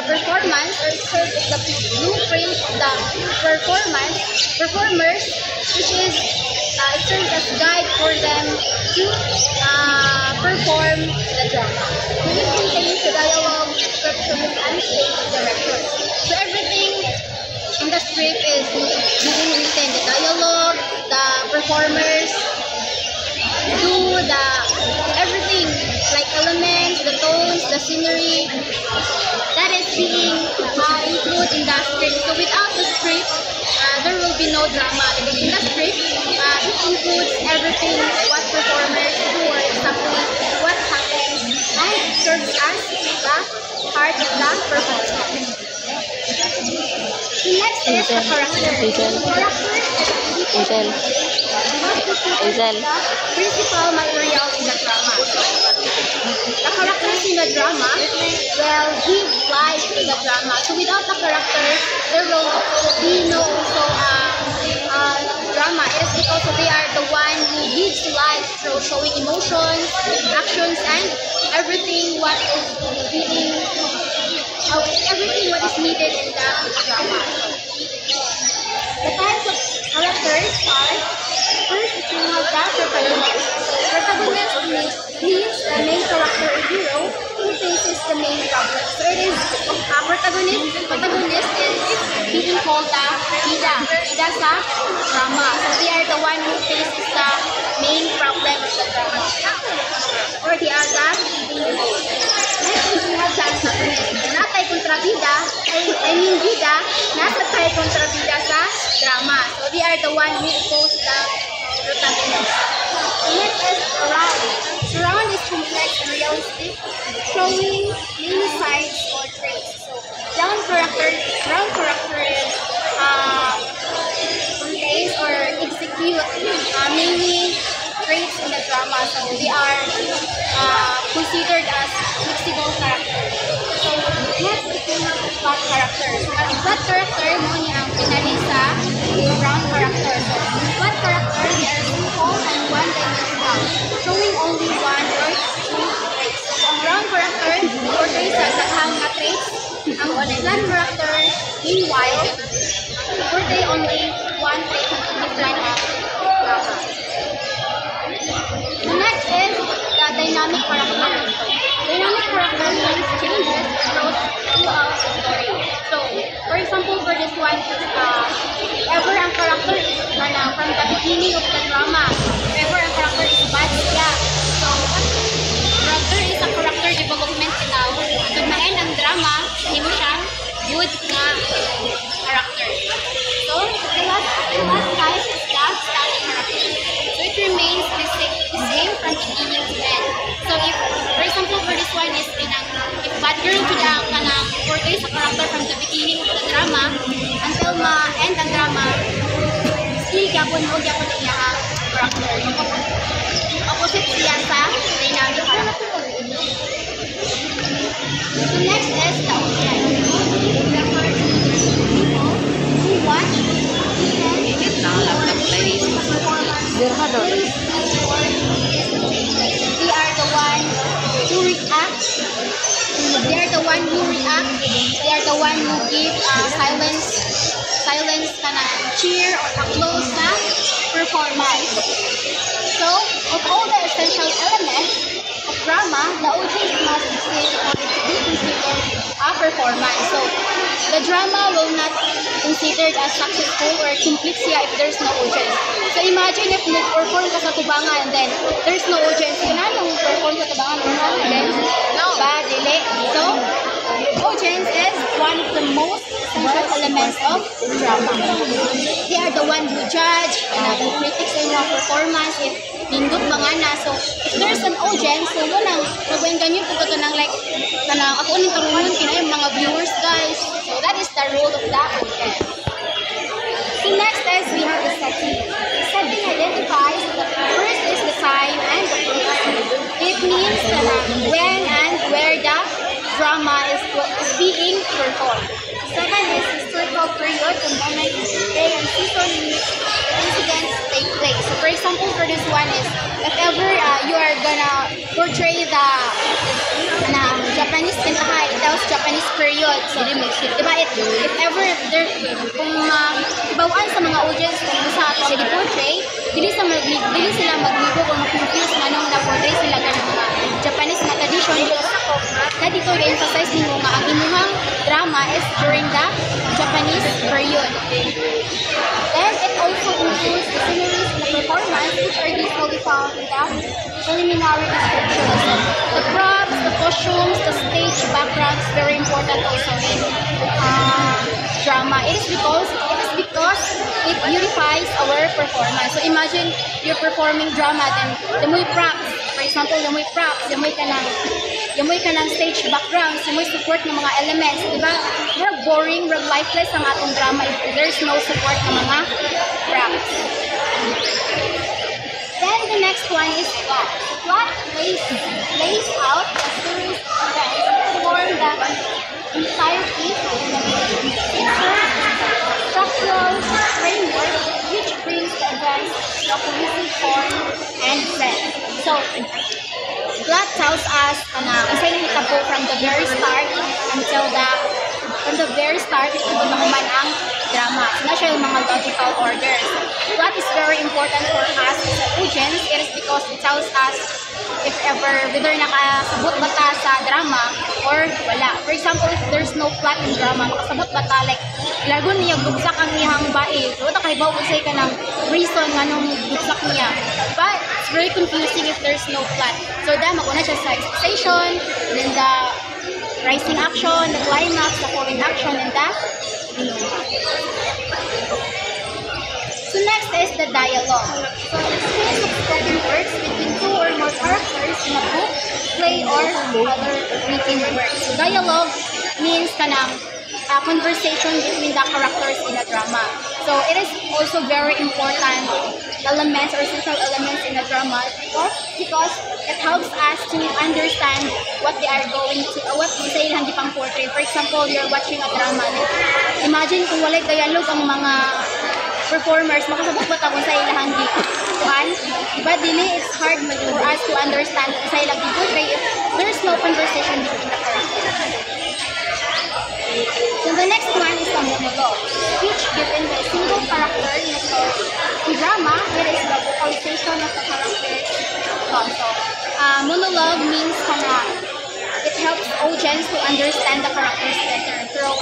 performance, or it serves as the blueprint of the performers, which is it serves as guide for them to perform the drama. So this contains the dialogue, scriptures, and stage directions. So everything in the script is being written. The dialogue, the performers do the everything, like elements, the tones, the scenery, that is being included in the script. So without the script, there will be no drama, because in the script, it includes everything, what performers do, or exactly what happens, and it serves as the part of the performance. The next is the character. The principal material in the drama. The characters in the drama will give life to the drama. So without the characters, there will be no drama. It is because they are the one who gives life through showing emotions, actions, and everything what is being everything what is needed in the drama. The types of characters are, first is we have the protagonist. Protagonist means the main character or hero who faces the main problem. So it is a protagonist is being called the bida sa drama. So they are the one who faces the main problem of the drama. Or the other leading role. Next is we have the antagonist. Natay kontrabida, bida, nasa tayo kontrabida sa drama. So they are the one who oppose the protagonist. Next is surround. Surround is complex and realistic, showing many sides or traits. So surround character is contains or execute many traits in the drama. So they are considered as flexible characters. So next is we have the plot characters. Ang plot character mo niya ang pinalisa surround character. So plot character, they are simple and one-dimensional, showing only one or two traits. So ang round character portrays sa daghang nga traits. Ang plot character, meanwhile, portray only one trait in the plot of drama. The next is the dynamic character. Dynamic character means changes throughout the story. So, for example, for this one, ever ang character is from the beginning of the drama, ever ang character is bad siya. So, character is a character development now. So, ma-end ang drama, hindi mo siyang good na character. So, the last type is the static character. So, it remains the same from beginning to end. So, if, for example, for this one is if bad girl kita kanang portray sa character from the beginning of the drama until ma-end ang drama, still gyapon mo gyapon niya character. Opposite siya sa dynamic character. So, next is the audience. People who watch, listen, they are the one who react. They are the one who react. They are the one who give silence kana cheer or applause sa performance. So, of all the essential elements of drama, the audience must exist for it to be considered a performance. So, the drama will not considered as successful or complete siya if there's no audience. So, imagine if nag-perform ka sa tubangan and then there's no audience. Kanang perform sa tubangan or no audience? No. Ba, dili. So, audience is one of the most essential elements of drama. They are the one who judge, who critics in your performance, if nindot mga na. So, if there's an audience, so walang nagawin ganyan po ito ng like, kanang ako ulit tarungan kina yung mga viewers, guys. So, that is the role of the audience. So, next is we have the setting. The setting identifies the first is the time and the place. It means when and where the drama is being performed. Second is historical period, the moment, day, and season in which the incidents take place. So, for example, for this one is, if ever you are gonna portray the Japanese kantahay, it tells Japanese period. So, diba, if ever, kung ibawaan sa mga audience kung sa ato i-portray, dili sila magligo o mag-confuse manong na-portray sila ganang mga Japanese na tradition. Na dito i-emphasize nimo nga ang imuhang drama is during the Japanese period. Then, it also includes the sceneries and the performance, which are usually found in the preliminary descriptions. The props, the costumes, the stage backgrounds, very important also in drama. It is because it beautifies our performance. So imagine you're performing drama, then damoy props. For example, damoy props, damoy ka ng stage backgrounds, damoy support ng mga elements. Diba? We're boring, we're lifeless ang atong drama if there's no support ng mga props. Then the next one is plot. The plot lays out a series of events that form the entirety of the movie. It serves as a structural framework which brings the events to a cohesive form and sense. So, plot tells us kasi nahitabo from the very start until ito naman ang drama. So, na siya yung mga logical orders. Plot is very important for us as an audience. It is because it tells us if ever whether nakasabot ba ta sa drama or wala. For example, if there's no plot in drama, makasabot ba ta, like lagon niya bugsak ang iyang bae. So, kahibaw kung say ka ng reason nga nung bugsak niya. But it's very confusing if there's no plot. So, maguna siya sa excitation, then the rising action, the climax, the falling action, and the so next is the dialogue. So exchange of spoken words between two or more characters in a book, play, or other written works. So dialogue means kanang conversation between the characters in a drama. So it is also very important elements or essential elements in a drama because it helps us to understand what they are going to, what sa ilang di pang portray. For example, you're watching a drama. Imagine kung walay dialogue ang mga performers, makasabot ba ta kung sa ilang di kuhan? But dili, it's hard for us to understand kung sa ilang di portray if there's no conversation between the characters. So the next one is the monologue, which given by a single character in a story. In drama, it is the vocalization of the character. So, monologue means it helps audience to understand the characters better through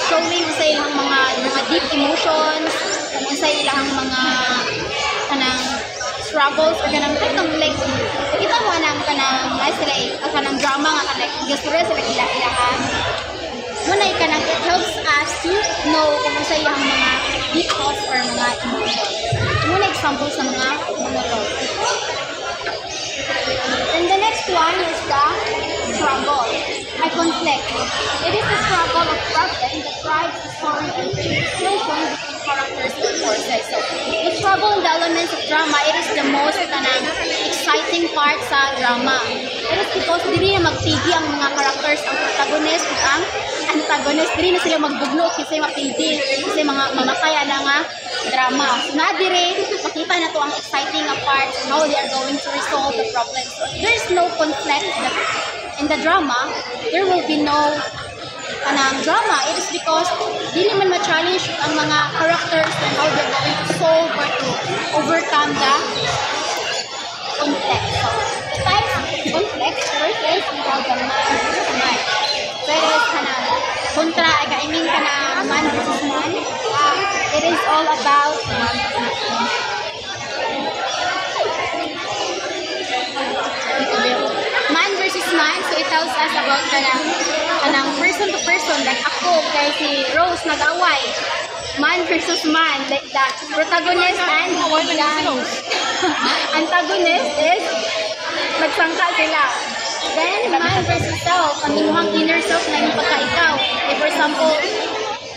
showing sa ilang mga deep emotions, sa ilang mga struggles or like kita mo kanang drama nga gusto rin sila ilahan. Muna it helps us to know kung sa ilang mga deep thoughts or mga emotions. Muna example sa mga monologue. And the next one is the struggle, a conflict. It is the struggle of problem that drives the story and tension between characters and forces. So, the struggle and the elements of drama, it is the most exciting part sa drama. It is because dili na magpigi ang mga characters, ang protagonist at ang antagonist. Dili na sila magbugno kasi mapigi, kasi mga mamataya na nga drama. So, nadire, makita na to ang exciting part, how they are going to resolve the problems. So, if there is no conflict in the drama, there will be no drama. It is because di naman ma-challenge ang mga characters and how they're going to solve or to overcome the conflict. So, the types of conflict, first is the man versus man. So, it is kontra, I mean man versus man. It is all about man versus man. So, it tells us about person to person, like ako kay si Rose nag-away, man versus man, like that. Protagonist and antagonist is magsangka sila. Then man versus self, ang inyong inner self na yung pagka-ikaw. Like for example,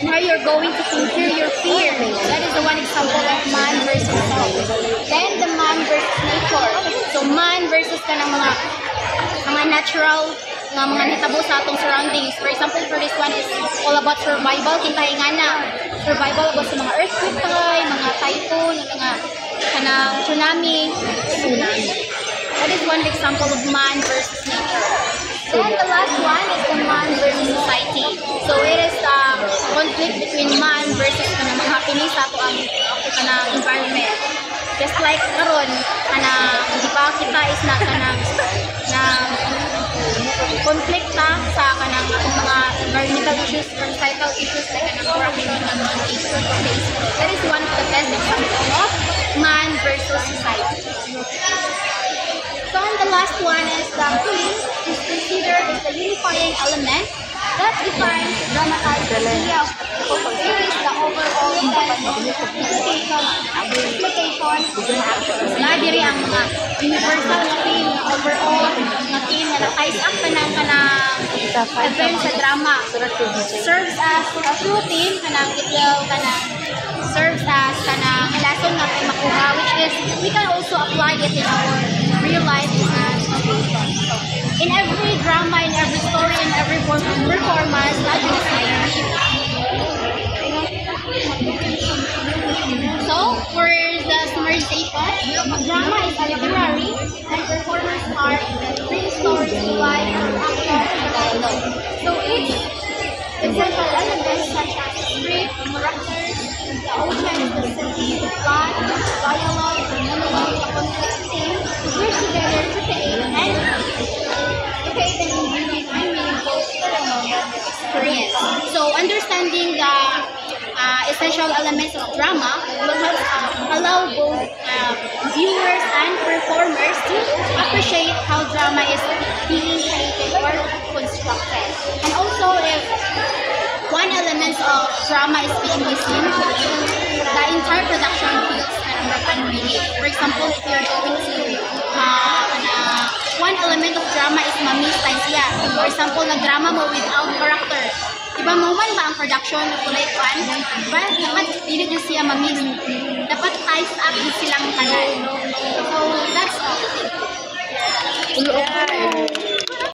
how you're going to conquer your fear. That is the one example of man versus self. Then the man versus nature. So man versus ka ng mga natural nga mga nitabo sa atong surroundings. For example, for this one is all about survival. Kintahin nga na. Survival about sa mga earthquake, mga typhoon, mga tsunami. That is one example of man versus nature. So Then the last one is the man versus society. So it is the conflict between man versus kanang mga kini sa ato ang kanang environment. Just like karon kanang di ba kita is na kanang na konflikta sa kanang mga environmental issues or societal issues like kanang corruption and face. That is one of the best examples of man versus society. So and the last one is the queen is considered as the unifying element that defines the dramatic idea of series, the overall sense of implication, na diri ang mga universal na theme, overall na theme na ties up ka ng event sa drama. Serves as a true theme, kanang itlaw, kanang serves as kanang lesson na tayo makuha, which is we can also apply it in our real life as in every drama, in every story, in every performance, not just so, for the summarization, drama is a literary and performance art that brings stories to life through action and dialogue. So each essential elements such as script, characters, the audience, the setting, the plot, the dialogue, the monologue, the conflict theme, work together to create an engaging and meaningful experience. So understanding the essential elements of drama will help allow both viewers and performers to appreciate how drama is being created or constructed. And also, if one element of drama is being missing, the entire production feels unready. For example, if you're going to one element of drama is ma-miss tayo siya. For example, nag-drama mo without character. Diba mo man ba ang production na kulay pan? Diba? Dapat hindi nyo siya ma-miss. Dapat ties up din silang kanan. So, that's all.